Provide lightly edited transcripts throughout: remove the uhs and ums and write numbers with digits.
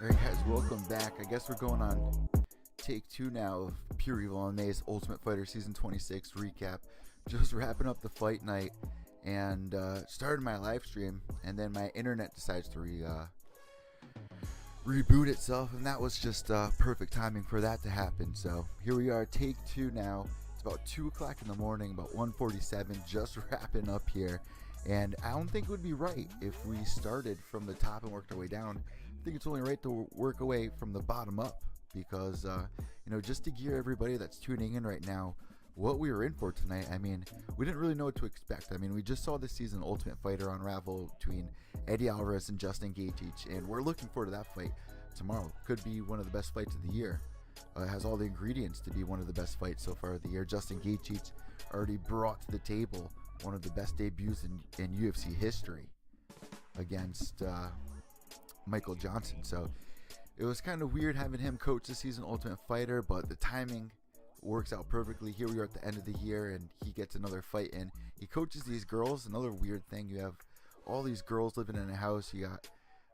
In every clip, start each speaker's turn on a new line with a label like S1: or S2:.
S1: Alright guys, welcome back. I guess we're going on take 2 now of Pure Evil MMA's Ultimate Fighter Season 26 recap. Just wrapping up the fight night and started my live stream, and then my internet decides to reboot itself, and that was just perfect timing for that to happen. So here we are, take 2 now. It's about 2 o'clock in the morning, about 1:47, just wrapping up here. And I don't think it would be right if we started from the top and worked our way down. I think it's only right to work away from the bottom up, because just to gear everybody that's tuning in right now what we were in for tonight. I mean, we didn't really know what to expect. I mean, we just saw this season Ultimate Fighter unravel between Eddie Alvarez and Justin Gaethje, and we're looking forward to that fight tomorrow. Could be one of the best fights of the year. It has all the ingredients to be one of the best fights so far of the year. Justin Gaethje already brought to the table one of the best debuts in UFC history against Michael Johnson. So it was kind of weird having him coach this season Ultimate Fighter, but the timing works out perfectly. Here we are at the end of the year, and he gets another fight in. He coaches these girls. Another weird thing, you have all these girls living in a house. You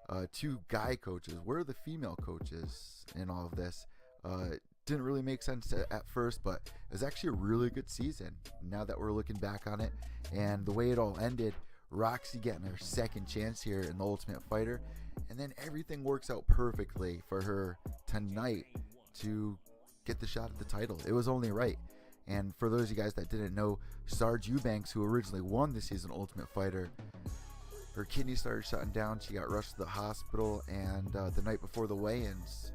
S1: got 2 guy coaches. Where are the female coaches in all of this? Didn't really make sense at first, but it was actually a really good season now that we're looking back on it. And the way it all ended, Roxy getting her second chance here in the Ultimate Fighter, and then everything works out perfectly for her tonight to get the shot at the title. It was only right. And for those of you guys that didn't know, Sarge Eubanks, who originally won the season Ultimate Fighter, her kidney started shutting down. She got rushed to the hospital, and the night before the weigh-ins,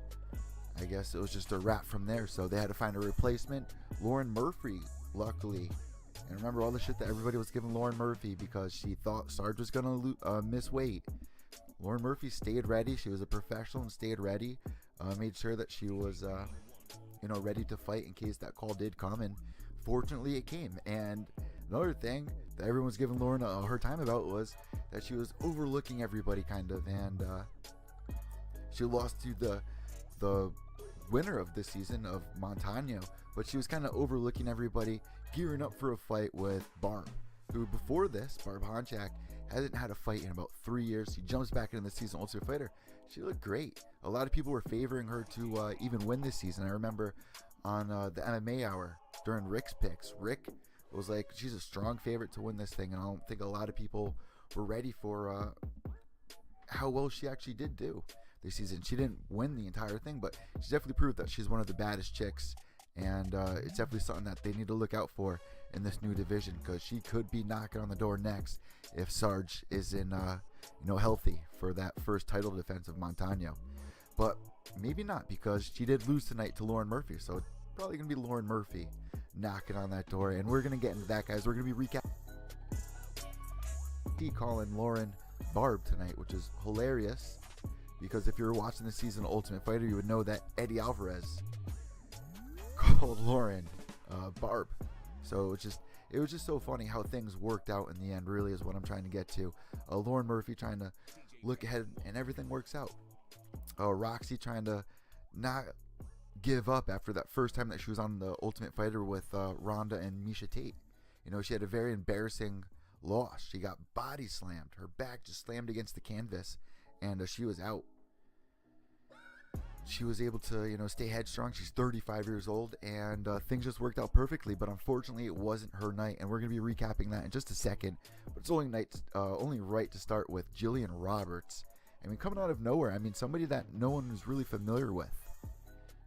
S1: I guess it was just a wrap from there. So they had to find a replacement. Lauren Murphy, luckily, and remember all the shit that everybody was giving Lauren Murphy because she thought Sarge was going to miss weight. Lauren Murphy stayed ready. She was a professional and stayed ready. Made sure that she was ready to fight in case that call did come, and fortunately it came. And another thing that everyone was giving Lauren a hard time about was that she was overlooking everybody kind of, and she lost to the winner of this season of Montano, but she was kind of overlooking everybody, gearing up for a fight with Barb, who before this, Barb Honchak, hasn't had a fight in about 3 years. She jumps back into the season Ultimate Fighter. She looked great. A lot of people were favoring her to even win this season. I remember on the MMA Hour during Rick's picks, Rick was like, she's a strong favorite to win this thing, and I don't think a lot of people were ready for how well she actually did do this season. She didn't win the entire thing, but she definitely proved that she's one of the baddest chicks, and it's definitely something that they need to look out for in this new division, because she could be knocking on the door next if Sarge is in healthy for that first title defense of Montano. But maybe not, because she did lose tonight to Lauren Murphy, so it's probably gonna be Lauren Murphy knocking on that door, and we're gonna get into that, guys. We're gonna be calling Lauren Barb tonight, which is hilarious, because if you were watching the season Ultimate Fighter, you would know that Eddie Alvarez called Lauren Barb. So it was just so funny how things worked out in the end, really, is what I'm trying to get to. Lauren Murphy trying to look ahead, and everything works out. Roxy trying to not give up after that first time that she was on the Ultimate Fighter with Ronda and Miesha Tate. She had a very embarrassing loss. She got body slammed. Her back just slammed against the canvas, and she was out. She was able to, stay headstrong. She's 35 years old, and things just worked out perfectly. But unfortunately, it wasn't her night, and we're going to be recapping that in just a second. But it's only right to start with Jillian Roberts. I mean, coming out of nowhere. I mean, somebody that no one is really familiar with.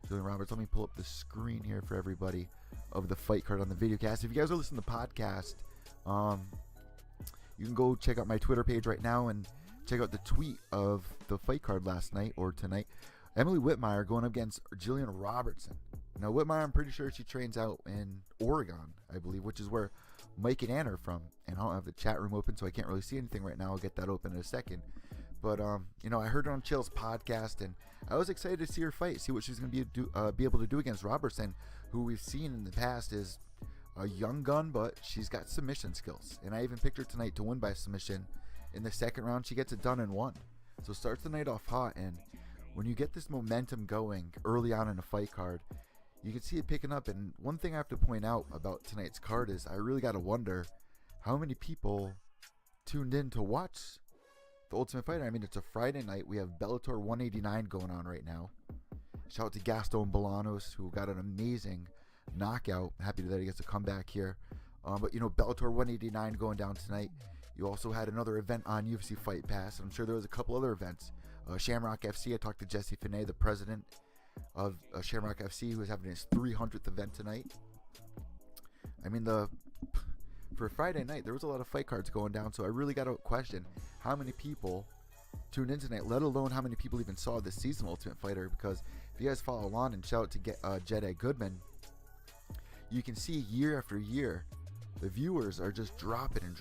S1: Jillian Roberts. Let me pull up the screen here for everybody of the fight card on the video cast. If you guys are listening to the podcast, you can go check out my Twitter page right now and check out the tweet of the fight card last night or tonight. Emily Whitmire going up against Jillian Robertson. Now, Whitmire, I'm pretty sure she trains out in Oregon, I believe, which is where Mike and Ann are from. And I don't have the chat room open, so I can't really see anything right now. I'll get that open in a second. But, I heard her on Chill's podcast, and I was excited to see her fight, see what she's going to be able to do against Robertson, who we've seen in the past is a young gun, but she's got submission skills. And I even picked her tonight to win by submission. In the second round, she gets it done in 1. So starts the night off hot, and when you get this momentum going early on in a fight card, you can see it picking up. And one thing I have to point out about tonight's card is I really got to wonder how many people tuned in to watch the Ultimate Fighter. I mean, it's a Friday night. We have Bellator 189 going on right now. Shout out to Gaston Bolanos, who got an amazing knockout. Happy that he gets a comeback here. But Bellator 189 going down tonight. You also had another event on UFC Fight Pass. I'm sure there was a couple other events. Shamrock FC, I talked to Jesse Finney, the president of Shamrock FC, who is having his 300th event tonight. I mean, for Friday night, there was a lot of fight cards going down, so I really got to question how many people tuned in tonight, let alone how many people even saw this season Ultimate Fighter, because if you guys follow along, and shout out to Jedi Goodman, you can see year after year, the viewers are just dropping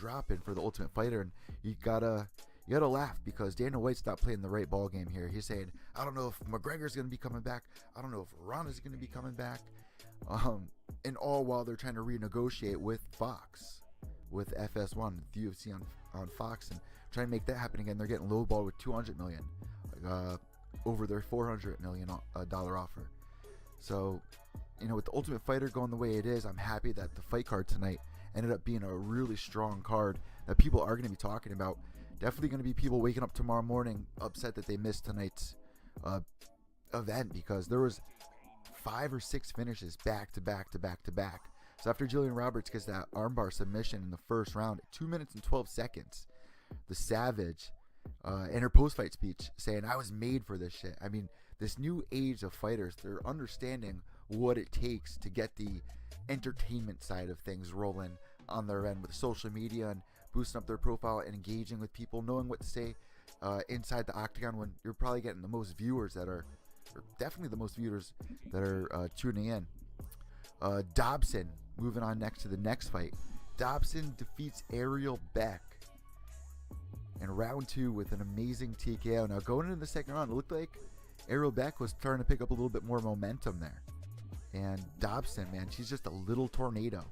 S1: for the Ultimate Fighter, and you gotta laugh, because Dana White's not playing the right ball game here. He's saying, I don't know if McGregor's gonna be coming back, I don't know if Ronda's gonna be coming back, and all while they're trying to renegotiate with Fox, with FS1, the UFC on Fox, and trying to make that happen again. They're getting lowballed with $200 million, over their $400 million dollar offer. So, with the Ultimate Fighter going the way it is, I'm happy that the fight card tonight ended up being a really strong card that people are going to be talking about. Definitely going to be people waking up tomorrow morning upset that they missed tonight's event, because there was 5 or 6 finishes back to back. So after Jillian Roberts gets that armbar submission in the first round, 2 minutes and 12 seconds, the Savage, in her post-fight speech, saying, I was made for this shit. I mean, this new age of fighters, they're understanding what it takes to get the entertainment side of things rolling on their end with social media and boosting up their profile and engaging with people, knowing what to say inside the octagon, when you're probably getting the most viewers that are, or definitely the most viewers that are tuning in. Dobson, moving on next to the next fight. Dobson defeats Ariel Beck in round 2 with an amazing TKO. Now, going into the second round, it looked like Ariel Beck was starting to pick up a little bit more momentum there. And Dobson, man, she's just a little tornado.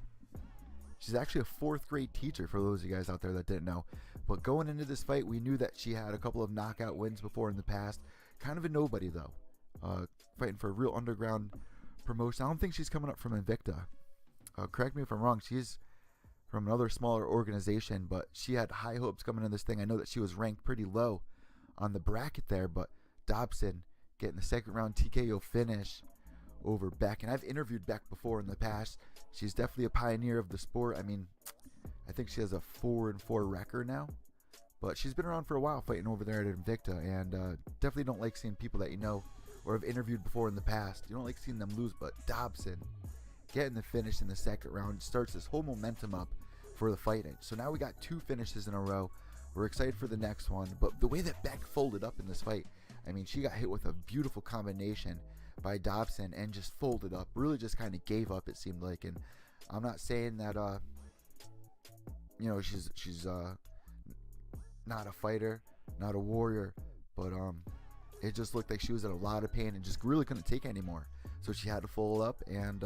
S1: She's actually a 4th grade teacher, for those of you guys out there that didn't know. But going into this fight, we knew that she had a couple of knockout wins before in the past. Kind of a nobody, though. Fighting for a real underground promotion. I don't think she's coming up from Invicta. Correct me if I'm wrong. She's from another smaller organization, but she had high hopes coming in this thing. I know that she was ranked pretty low on the bracket there, but Dobson getting the second round TKO finish over Beck. And I've interviewed Beck before in the past. She's definitely a pioneer of the sport. I mean, I think she has a 4-4 record now, but she's been around for a while fighting over there at Invicta, and definitely don't like seeing people that you know or have interviewed before in the past. You don't like seeing them lose, but Dobson getting the finish in the second round starts this whole momentum up for the fight. So now we got 2 finishes in a row. We're excited for the next one, but the way that Beck folded up in this fight, I mean, she got hit with a beautiful combination by Dobson and just folded up, really just kind of gave up, it seemed like. And I'm not saying that she's not a fighter, not a warrior, but it just looked like she was in a lot of pain and just really couldn't take anymore. So she had to fold up and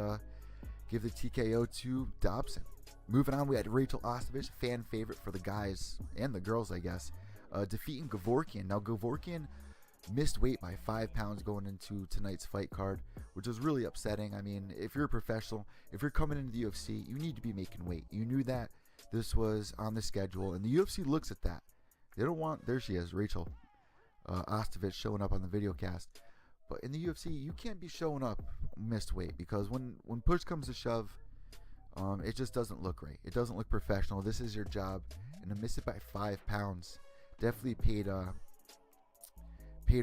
S1: give the TKO to Dobson. Moving on, we had Rachel Ostovich, fan favorite for the guys and the girls, I guess, defeating Gavorkian. Now, Gavorkian missed weight by 5 pounds going into tonight's fight card, which was really upsetting. I mean, if you're a professional, if you're coming into the UFC, you need to be making weight. You knew that this was on the schedule, and the UFC looks at that. They don't want, there she is, Rachel Ostovich showing up on the video cast. But in the UFC, you can't be showing up missed weight, because when push comes to shove, it just doesn't look right. It doesn't look professional. This is your job, and to miss it by 5 pounds definitely paid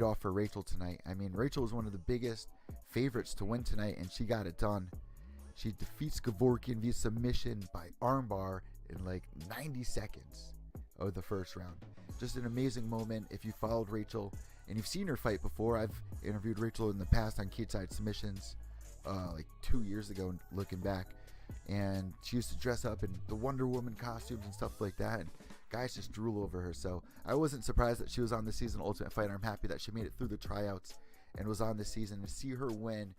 S1: off for Rachel tonight. I mean, Rachel was one of the biggest favorites to win tonight, and she got it done. She defeats Gavorkian via submission by armbar in like 90 seconds of the first round. Just an amazing moment. If you followed Rachel and you've seen her fight before, I've interviewed Rachel in the past on Cage-Side Submissions like 2 years ago, looking back, and she used to dress up in the Wonder Woman costumes and stuff like that, and guys just drool over her. So I wasn't surprised that she was on this season Ultimate Fighter. I'm happy that she made it through the tryouts and was on this season. To see her win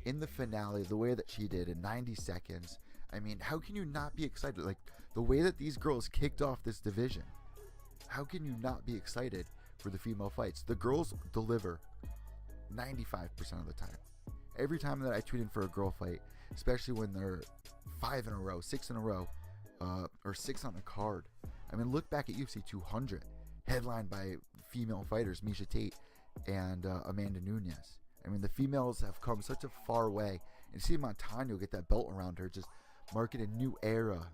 S1: in the finale the way that she did in 90 seconds, I mean, how can you not be excited? Like, the way that these girls kicked off this division, how can you not be excited for the female fights? The girls deliver 95% of the time. Every time that I tune in for a girl fight, especially when they're 5 in a row, 6 in a row, or 6 on the card. I mean, look back at UFC 200, headlined by female fighters Misha Tate and Amanda Nunes. I mean, the females have come such a far way, and seeing Montano get that belt around her, just marking a new era.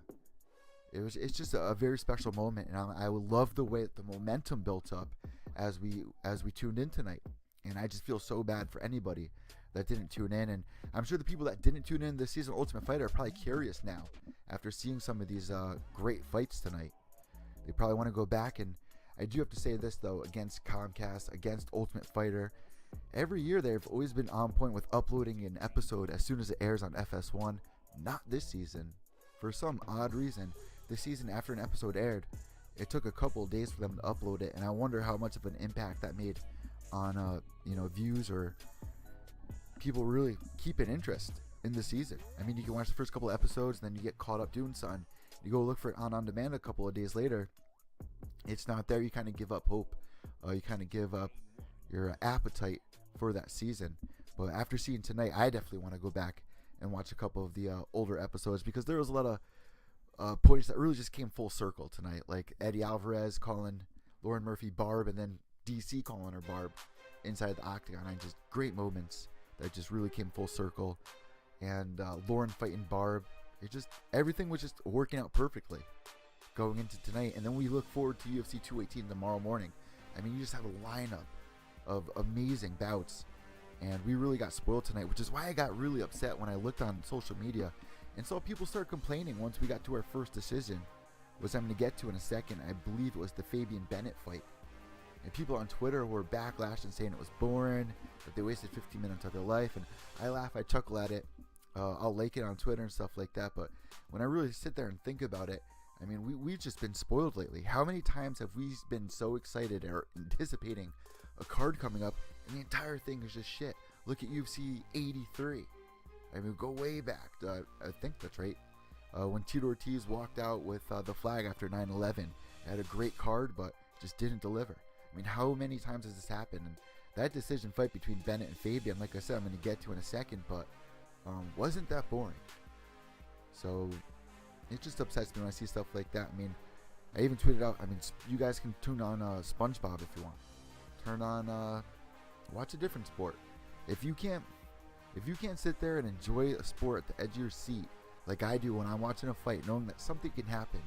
S1: It's just a very special moment, and I would love the way that the momentum built up as we tuned in tonight. And I just feel so bad for anybody that didn't tune in, and I'm sure the people that didn't tune in this season Ultimate Fighter are probably curious now after seeing some of these great fights tonight. They probably want to go back, and I do have to say this though, against Comcast, against Ultimate Fighter, every year they've always been on point with uploading an episode as soon as it airs on FS1. Not this season. For some odd reason, this season after an episode aired, it took a couple of days for them to upload it, and I wonder how much of an impact that made on views or people really keeping interest in the season. I mean, you can watch the first couple of episodes, then you get caught up doing something. You go look for it on demand a couple of days later. It's not there. You kind of give up hope. You kind of give up your appetite for that season. But after seeing tonight, I definitely want to go back and watch a couple of the older episodes, because there was a lot of points that really just came full circle tonight, like Eddie Alvarez calling Lauren Murphy Barb, and then DC calling her Barb inside the octagon. And just great moments that just really came full circle. And Lauren fighting Barb, everything was just working out perfectly going into tonight. And then we look forward to UFC 218 tomorrow morning. I mean, you just have a lineup of amazing bouts, and we really got spoiled tonight, which is why I got really upset when I looked on social media and saw people start complaining once we got to our first decision, which I'm going to get to in a second. I believe it was the Fabian Bennett fight. And people on Twitter were backlash and saying it was boring, that they wasted 15 minutes of their life. And I laugh, I chuckle at it. I'll like it on Twitter and stuff like that. But when I really sit there and think about it, I mean, we've just been spoiled lately. How many times have we been so excited or anticipating a card coming up, and the entire thing is just shit? Look at UFC 83. I mean, go way back. I think that's right. When Tito Ortiz walked out with the flag after 9/11, had a great card, but just didn't deliver. I mean, how many times has this happened? And that decision fight between Bennett and Fabian, like I said, I'm going to get to in a second, but wasn't that boring. So it just upsets me when I see stuff like that. I mean, I even tweeted out, I mean, you guys can tune on SpongeBob if you want. Turn on, watch a different sport. If you can't sit there and enjoy a sport at the edge of your seat like I do when I'm watching a fight, knowing that something can happen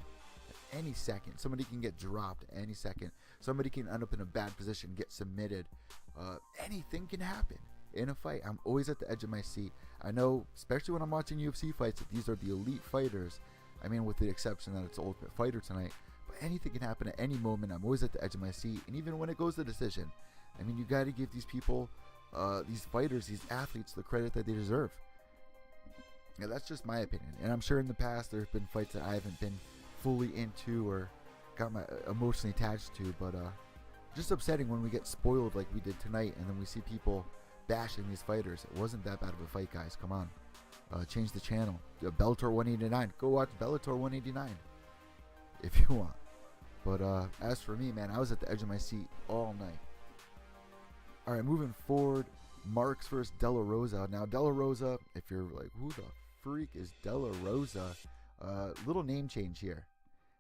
S1: at any second, somebody can get dropped at any second, somebody can end up in a bad position, get submitted, anything can happen in a fight. I'm always at the edge of my seat. I know, especially when I'm watching UFC fights, that these are the elite fighters. I mean, with the exception that it's Ultimate Fighter tonight, but anything can happen at any moment. I'm always at the edge of my seat, and even when it goes to decision, I mean, you got to give these people, these fighters, these athletes, the credit that they deserve. Yeah, that's just my opinion, and I'm sure in the past there have been fights that I haven't been fully into or got my emotionally attached to, but just upsetting when we get spoiled like we did tonight, and then we see people bashing these fighters. It wasn't that bad of a fight, guys. Come on, change the channel. Bellator 189. Go watch Bellator 189 if you want. But as for me, man, I was at the edge of my seat all night. All right, moving forward, Marks versus De La Rosa. Now, De La Rosa, if you're like, who the freak is De La Rosa? Little name change here.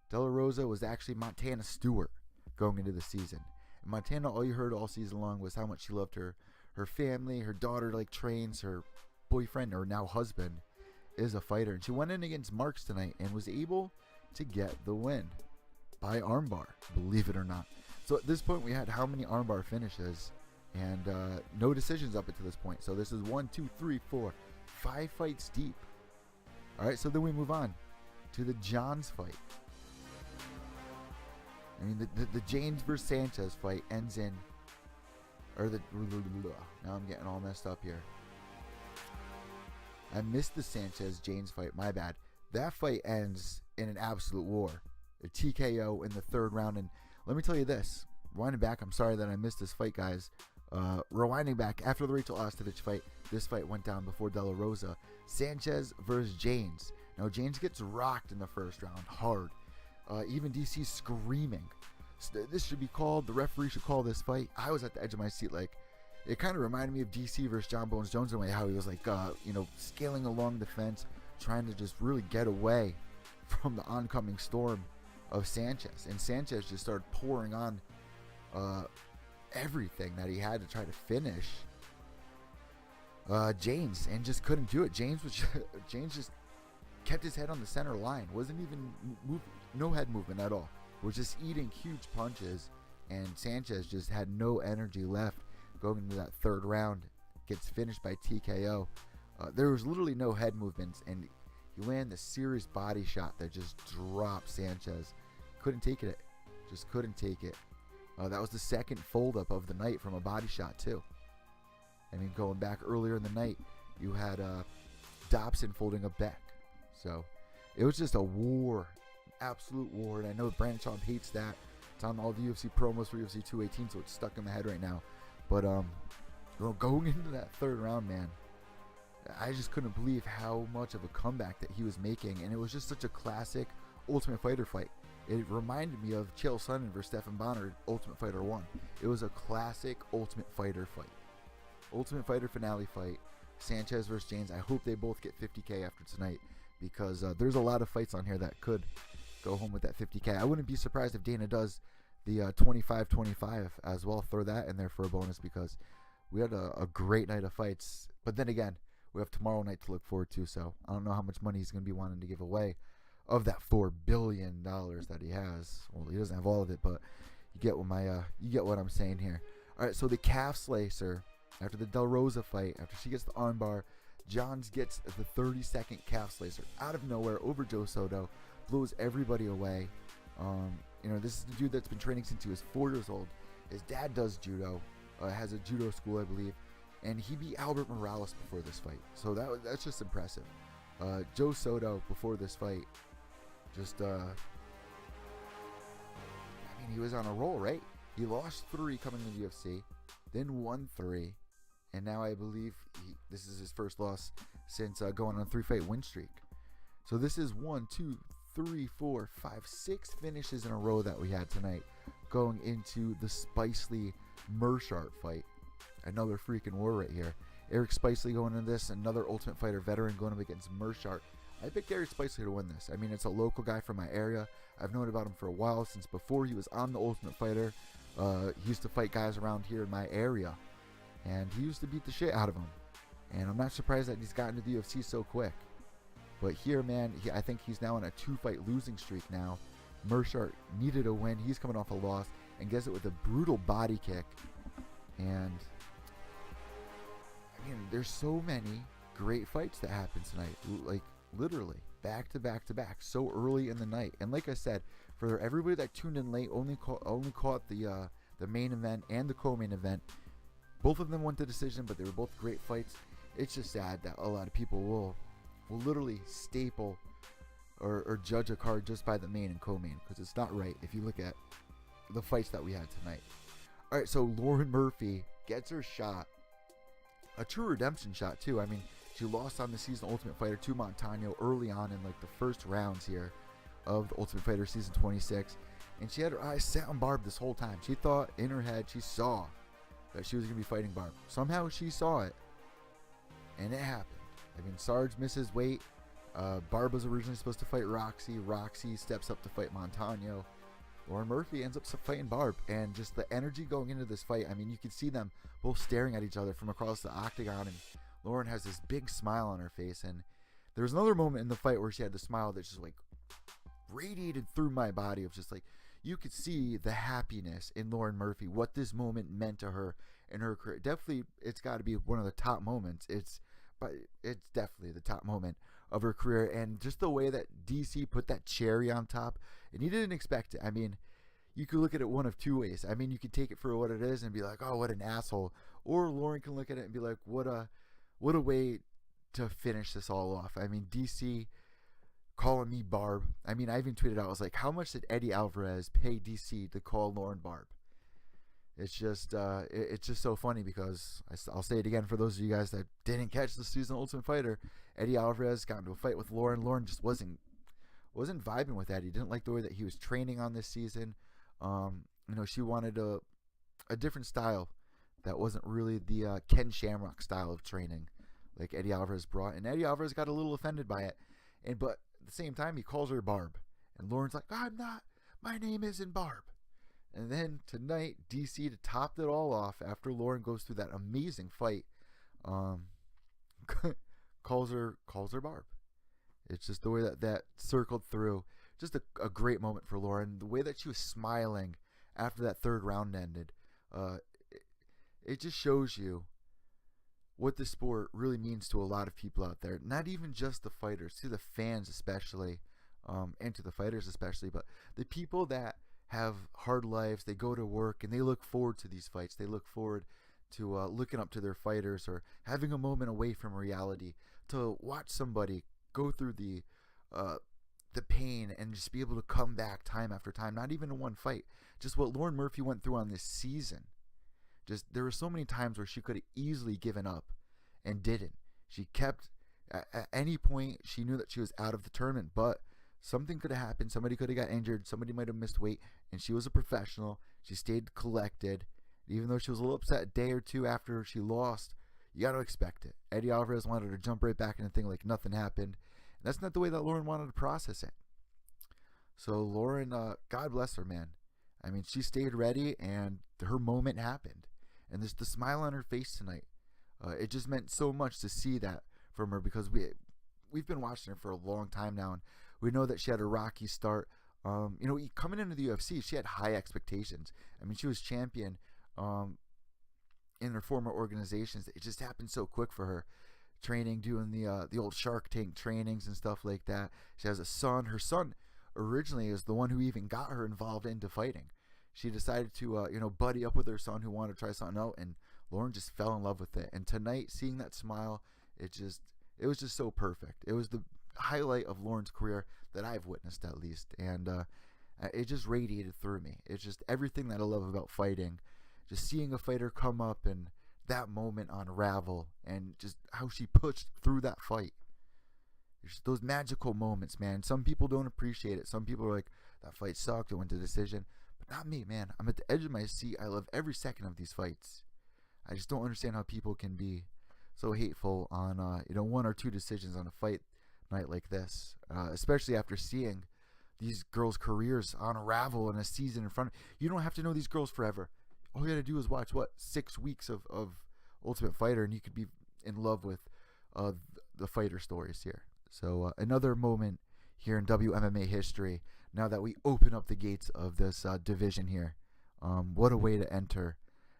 S1: De La Rosa was actually Montana Stewart going into the season. And Montana, all you heard all season long was how much she loved her family. Her daughter like trains. Her boyfriend, or now husband, is a fighter. And she went in against Marks tonight and was able to get the win by armbar, believe it or not. So at this point, we had how many armbar finishes? And no decisions up until this point. So this is 1, 2, 3, 4, 5 fights deep. All right, so then we move on to the Johns fight. I mean, the James versus Sanchez fight ends in, now I'm getting all messed up here. I missed the Sanchez-James fight, my bad. That fight ends in an absolute war. A TKO in the third round. And let me tell you this, rewinding back, I'm sorry that I missed this fight, guys. Rewinding back, after the Rachel Ostovich fight, this fight went down before De La Rosa. Sanchez versus James. Now, James gets rocked in the first round, hard. Even DC screaming. This should be called, the referee should call this fight. I was at the edge of my seat, like, it kind of reminded me of DC versus John Bones Jones in a way, how he was like, scaling along the fence, trying to just really get away from the oncoming storm of Sanchez, and Sanchez just started pouring on everything that he had to try to finish James, and just couldn't do it. James just kept his head on the center line, wasn't even no head movement at all, was just eating huge punches, and Sanchez just had no energy left going into that third round. Gets finished by TKO. There was literally no head movements, and he landed a serious body shot that just dropped Sanchez. Couldn't take it. Just couldn't take it. That was the second fold-up of the night from a body shot, too. I mean, going back earlier in the night, you had Dobson folding a Beck. So it was just a war, absolute war. And I know Brandon Schaub hates that. It's on all the UFC promos for UFC 218, so it's stuck in my head right now. But going into that third round, man, I just couldn't believe how much of a comeback that he was making. And it was just such a classic Ultimate Fighter fight. It reminded me of Chael Sonnen versus Stephan Bonner, Ultimate Fighter 1. It was a classic Ultimate Fighter fight. Ultimate Fighter finale fight. Sanchez versus James. I hope they both get 50K after tonight, because there's a lot of fights on here that could go home with that 50K. I wouldn't be surprised if Dana does the 25-25 as well. Throw that in there for a bonus, because we had a great night of fights. But then again, we have tomorrow night to look forward to, so I don't know how much money he's going to be wanting to give away of that $4 billion that he has. Well, he doesn't have all of it, but you get what I'm saying here. All right, so the calf slicer after the Del Rosa fight, after she gets the armbar, Johns gets the 30-second calf slicer out of nowhere over Joe Soto, blows everybody away. This is the dude that's been training since he was 4 years old. His dad does judo, has a judo school, I believe, and he beat Albert Morales before this fight. So that's just impressive. Joe Soto before this fight, he was on a roll, right? He lost 3 coming to the UFC, then won 3, and now I believe this is his first loss since going on a 3-fight win streak. So this is 1, 2, 3, 4, 5, 6 finishes in a row that we had tonight, going into the Spicely Mershart fight. Another freaking war right here. Eric Spicely going into this, another Ultimate Fighter veteran going up against Mershart. I picked Eric Spicely to win this. I mean, it's a local guy from my area. I've known about him for a while, since before he was on the Ultimate Fighter. He used to fight guys around here in my area, and he used to beat the shit out of him. And I'm not surprised that he's gotten to the UFC so quick. But here, man, I think he's now on a 2-fight losing streak now. Mershart needed a win. He's coming off a loss and gets it with a brutal body kick. And I mean, there's so many great fights that happen tonight. Like, literally back to back to back, so early in the night. And like I said, for everybody that tuned in late, only caught the main event and the co-main event. Both of them went to decision, but they were both great fights. It's just sad that a lot of people will literally staple or judge a card just by the main and co-main, because it's not right if you look at the fights that we had tonight. All right, so Lauren Murphy gets her shot, a true redemption shot too. I mean, she lost on the season Ultimate Fighter to Montano early on in like the first rounds here of the Ultimate Fighter season 26, and she had her eyes set on Barb this whole time. She thought in her head, she saw that she was going to be fighting Barb. Somehow she saw it, and it happened. I mean, Sarge misses weight. Barb was originally supposed to fight Roxy. Roxy steps up to fight Montano. Lauren Murphy ends up fighting Barb, and just the energy going into this fight. I mean, you can see them both staring at each other from across the octagon, and Lauren has this big smile on her face. And there was another moment in the fight where she had the smile that just like radiated through my body, of just like, you could see the happiness in Lauren Murphy, what this moment meant to her in her career. Definitely, it's got to be one of the top moments. It's definitely the top moment of her career. And just the way that DC put that cherry on top, and he didn't expect it. I mean, you could look at it one of two ways. I mean, you could take it for what it is and be like, oh, what an asshole. Or Lauren can look at it and be like, what a way to finish this all off. I mean, DC calling me Barb. I mean, I even tweeted out, I was like, how much did Eddie Alvarez pay DC to call Lauren Barb? It's just so funny, because I'll say it again for those of you guys that didn't catch the season Ultimate Fighter. Eddie Alvarez got into a fight with Lauren. Lauren just wasn't vibing with Eddie. Didn't like the way that he was training on this season. She wanted a different style that wasn't really the Ken Shamrock style of training like Eddie Alvarez brought, and Eddie Alvarez got a little offended by it. But the same time, he calls her Barb. And Lauren's like, I'm not. My name isn't Barb. And then tonight, DC, to top it all off, after Lauren goes through that amazing fight, calls her Barb. It's just the way that circled through. Just a great moment for Lauren. The way that she was smiling after that third round ended. It just shows you what the sport really means to a lot of people out there. Not even just the fighters, to the fans especially, and to the fighters especially, but the people that have hard lives. They go to work and they look forward to these fights. They look forward to looking up to their fighters or having a moment away from reality to watch somebody go through the pain and just be able to come back time after time. Not even in one fight. Just what Lauren Murphy went through on this season. Just there were so many times where she could have easily given up and didn't. She kept, at any point, she knew that she was out of the tournament, but something could have happened. Somebody could have got injured. Somebody might have missed weight, and she was a professional. She stayed collected. Even though she was a little upset a day or two after she lost, you got to expect it. Eddie Alvarez wanted her to jump right back in the thing like nothing happened. And that's not the way that Lauren wanted to process it. So Lauren, God bless her, man. I mean, she stayed ready, and her moment happened. And the smile on her face tonight, it just meant so much to see that from her, because we've been watching her for a long time now, and we know that she had a rocky start. Coming into the UFC, she had high expectations. I mean, she was champion in her former organizations. It just happened so quick for her. Training, doing the old Shark Tank trainings and stuff like that. She has a son. Her son originally is the one who even got her involved into fighting. She decided to buddy up with her son who wanted to try something out, and Lauren just fell in love with it. And tonight, seeing that smile, it was just so perfect. It was the highlight of Lauren's career that I've witnessed, at least, and it just radiated through me. It's just everything that I love about fighting. Just seeing a fighter come up and that moment unravel, and just how she pushed through that fight. Just those magical moments, man. Some people don't appreciate it. Some people are like, that fight sucked, it went to decision. But not me, man. I'm at the edge of my seat. I love every second of these fights. I just don't understand how people can be so hateful on one or two decisions on a fight night like this, especially after seeing these girls' careers unravel in a season in front of you. Don't have to know these girls forever. All you gotta do is watch 6 weeks of Ultimate Fighter, and you could be in love with the fighter stories here. So another moment here in WMMA history. Now that we open up the gates of this division here, what a way to enter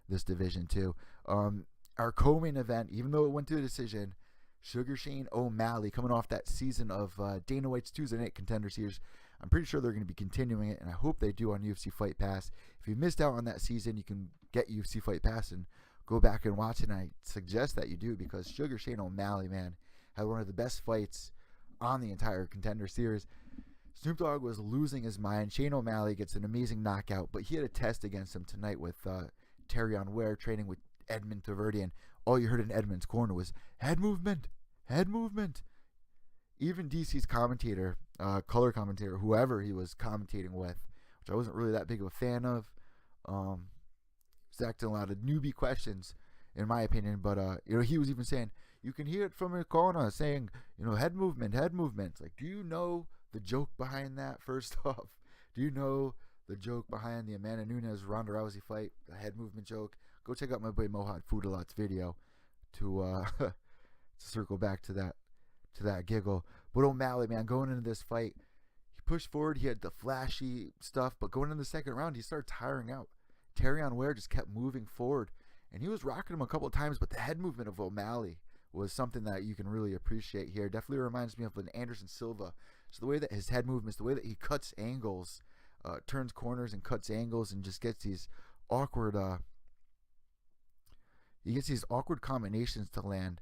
S1: this division too. Our co-main event, even though it went to a decision, Sugar Shane O'Malley, coming off that season of Dana White's Tuesday Night Contender Series. I'm pretty sure they're going to be continuing it, and I hope they do on UFC Fight Pass. If you missed out on that season, you can get UFC Fight Pass and go back and watch it, and I suggest that you do, because Sugar Shane O'Malley, man, had one of the best fights on the entire Contender Series. Snoop Dogg was losing his mind. Shane O'Malley gets an amazing knockout, but he had a test against him tonight with Terrion Ware training with Edmund Taverdi, and all you heard in Edmund's corner was head movement, head movement. Even DC's commentator, color commentator, whoever he was commentating with, which I wasn't really that big of a fan of, was asking a lot of newbie questions, in my opinion. But he was even saying, you can hear it from your corner saying, head movement, head movement. It's like, do you know the joke behind that? First off, do you know the joke behind the Amanda Nunes Ronda Rousey fight, the head movement joke? Go check out my boy Mohad Foodalot's video to to circle back to that giggle. But O'Malley, man, going into this fight, he pushed forward. He had the flashy stuff, but going into the second round, he started tiring out. Terrion Ware just kept moving forward, and he was rocking him a couple of times, but the head movement of O'Malley was something that you can really appreciate here. Definitely reminds me of an Anderson Silva. So the way that his head movements, the way that he cuts angles, turns corners and cuts angles, and just gets these awkward combinations to land.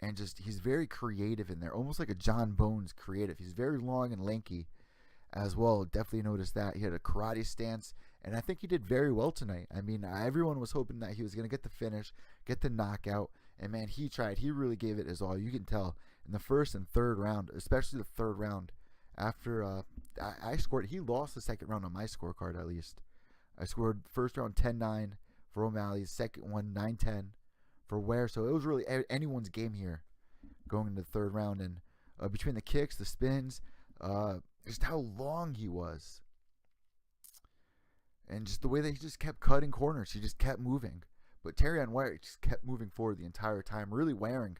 S1: And just, he's very creative in there, almost like a John Bones creative. He's very long and lanky as well. Definitely noticed that. He had a karate stance, and I think he did very well tonight. I mean, everyone was hoping that he was going to get the finish, get the knockout, and man, he tried. He really gave it his all. You can tell in the first and third round, especially the third round, after I scored. He lost the second round on my scorecard, at least. I scored first round 10-9 for O'Malley, second one 9-10 for Ware. So it was really anyone's game here going into the third round. And between the kicks, the spins, just how long he was. And just the way that he just kept cutting corners. He just kept moving. But Terry on Wire just kept moving forward the entire time, really wearing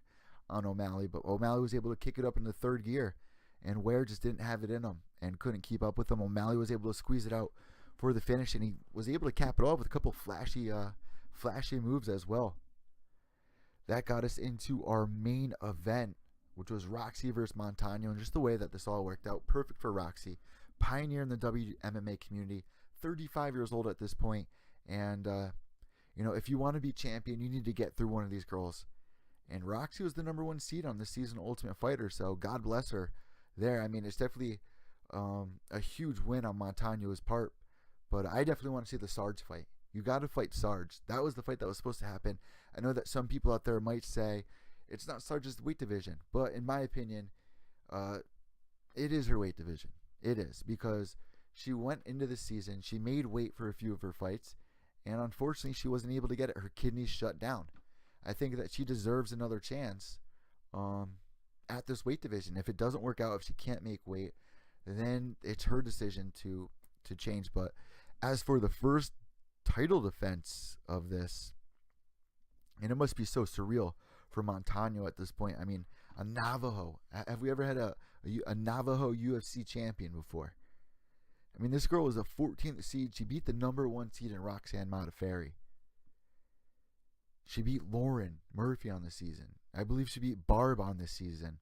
S1: on O'Malley. But O'Malley was able to kick it up into third gear. And Ware just didn't have it in him and couldn't keep up with him. O'Malley was able to squeeze it out for the finish. And he was able to cap it off with a couple flashy moves as well. That got us into our main event, which was Roxy versus Montano. And just the way that this all worked out, perfect for Roxy. Pioneer in the WMMA community. 35 years old at this point, and if you want to be champion, you need to get through one of these girls. And Roxy was the number 1 seed on this season Ultimate Fighter, so God bless her there. I mean, it's definitely a huge win on Montano's part, but I definitely want to see the Sarge fight. You got to fight Sarge. That was the fight that was supposed to happen. I know that some people out there might say it's not Sarge's weight division, but in my opinion, it is her weight division. It is, because she went into the season, she made weight for a few of her fights, and unfortunately she wasn't able to get it. Her kidneys shut down. I think that she deserves another chance at this weight division. If it doesn't work out, if she can't make weight, then it's her decision to change. But as for the first title defense of this, and it must be so surreal for Montano at this point. I mean, a Navajo. Have we ever had a Navajo UFC champion before? I mean, this girl was a 14th seed. She beat the number 1 seed in Roxanne Modafferi. She beat Lauren Murphy on the season. I believe she beat Barb on this season.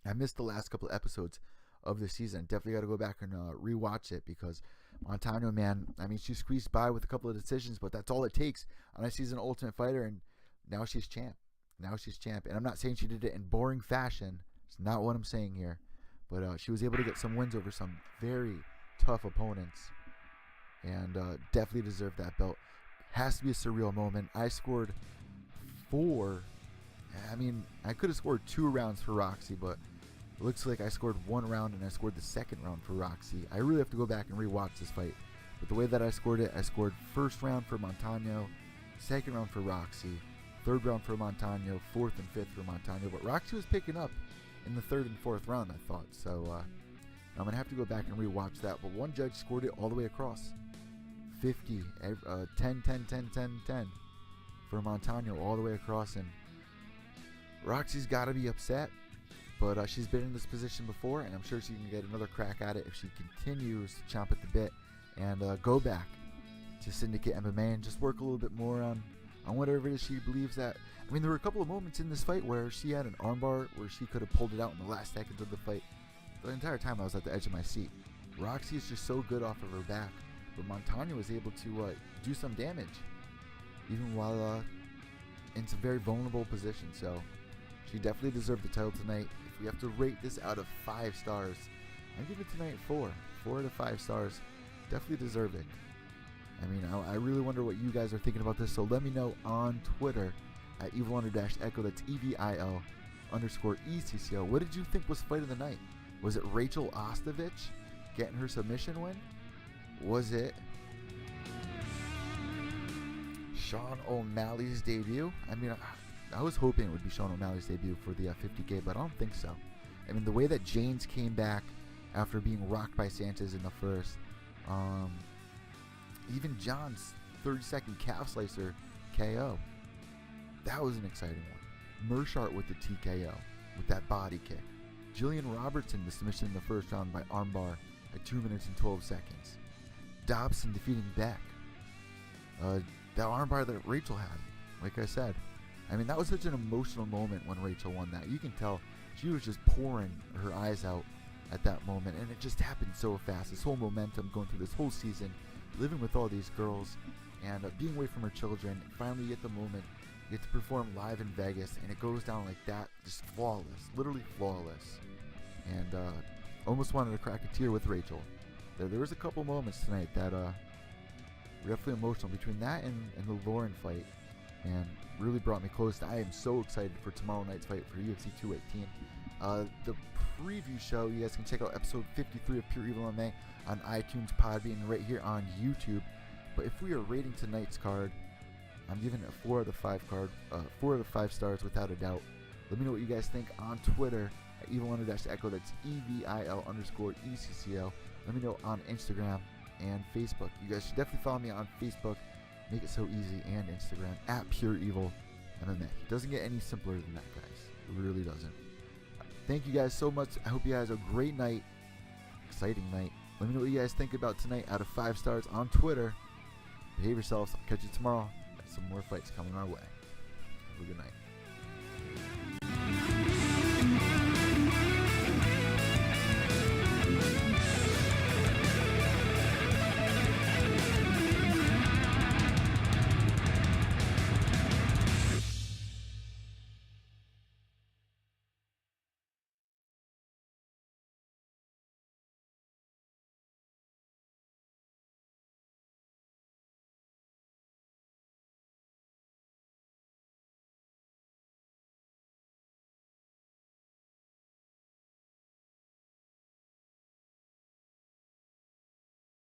S1: I missed the last couple of episodes of the season. Definitely got to go back and rewatch it, because Montano, man, I mean, she squeezed by with a couple of decisions, but that's all it takes on a season Ultimate Fighter, and now she's champ. And I'm not saying she did it in boring fashion. It's not what I'm saying here. But she was able to get some wins over some very tough opponents, and definitely deserved that belt. Has to be a surreal moment. I scored 4. I mean, I could have scored 2 rounds for Roxy, but it looks like I scored 1 round, and I scored the second round for Roxy. I really have to go back and rewatch this fight. But the way that I scored it, I scored first round for Montano, second round for Roxy, third round for Montano, fourth and fifth for Montano. But Roxy was picking up in the third and fourth round, I thought. So I'm going to have to go back and rewatch that. But one judge scored it all the way across. 50, 10, 10, 10, 10, 10 for Montano all the way across. And Roxy's got to be upset. But she's been in this position before, and I'm sure she can get another crack at it if she continues to chomp at the bit and go back to Syndicate MMA and just work a little bit more on whatever it is she believes that. I mean, there were a couple of moments in this fight where she had an armbar where she could have pulled it out in the last seconds of the fight. The entire time I was at the edge of my seat. Roxy is just so good off of her back, but Montano was able to do some damage, even while in some very vulnerable position. So she definitely deserved the title tonight. If we have to rate this out of 5 stars, I give it tonight 4 out of 5 stars. Definitely deserved it. I mean, I really wonder what you guys are thinking about this, so let me know on Twitter at evil_echo. That's EVIL_ECCO. What did you think was fight of the night? Was it Rachel Ostovich getting her submission win? Was it Sean O'Malley's debut? I mean, I was hoping it would be Sean O'Malley's debut for the 50K, but I don't think so. I mean, the way that James came back after being rocked by Sanchez in the first, even John's 30-second calf slicer KO, that was an exciting one. Mershart with the TKO, with that body kick. Jillian Robertson, the submission in the first round by armbar at 2 minutes and 12 seconds. Dobson defeating Beck. That armbar that Rachel had, like I said. I mean, that was such an emotional moment when Rachel won that. You can tell she was just pouring her eyes out at that moment, and it just happened so fast. This whole momentum going through this whole season, living with all these girls, and being away from her children. Finally, you get the moment. You get to perform live in Vegas, and it goes down like that, just flawless, literally flawless. And almost wanted to crack a tear with Rachel. There was a couple moments tonight that were definitely emotional between that and the Lauren fight, and really brought me close. I am so excited for tomorrow night's fight for UFC 218. The preview show, you guys can check out episode 53 of Pure Evil MMA on iTunes, Podbean, and right here on YouTube. But if we are rating tonight's card, I'm giving it a 4 out of 5 stars without a doubt. Let me know what you guys think on Twitter at evil_echo. That's EVIL_ECCO. Let me know on Instagram and Facebook. You guys should definitely follow me on Facebook. Make it so easy, and Instagram at Pure Evil MMA. It doesn't get any simpler than that, guys. It really doesn't. Thank you guys so much. I hope you guys have a great night. Exciting night. Let me know what you guys think about tonight out of 5 stars on Twitter. Behave yourselves. I'll catch you tomorrow. Got some more fights coming our way. Have a good night.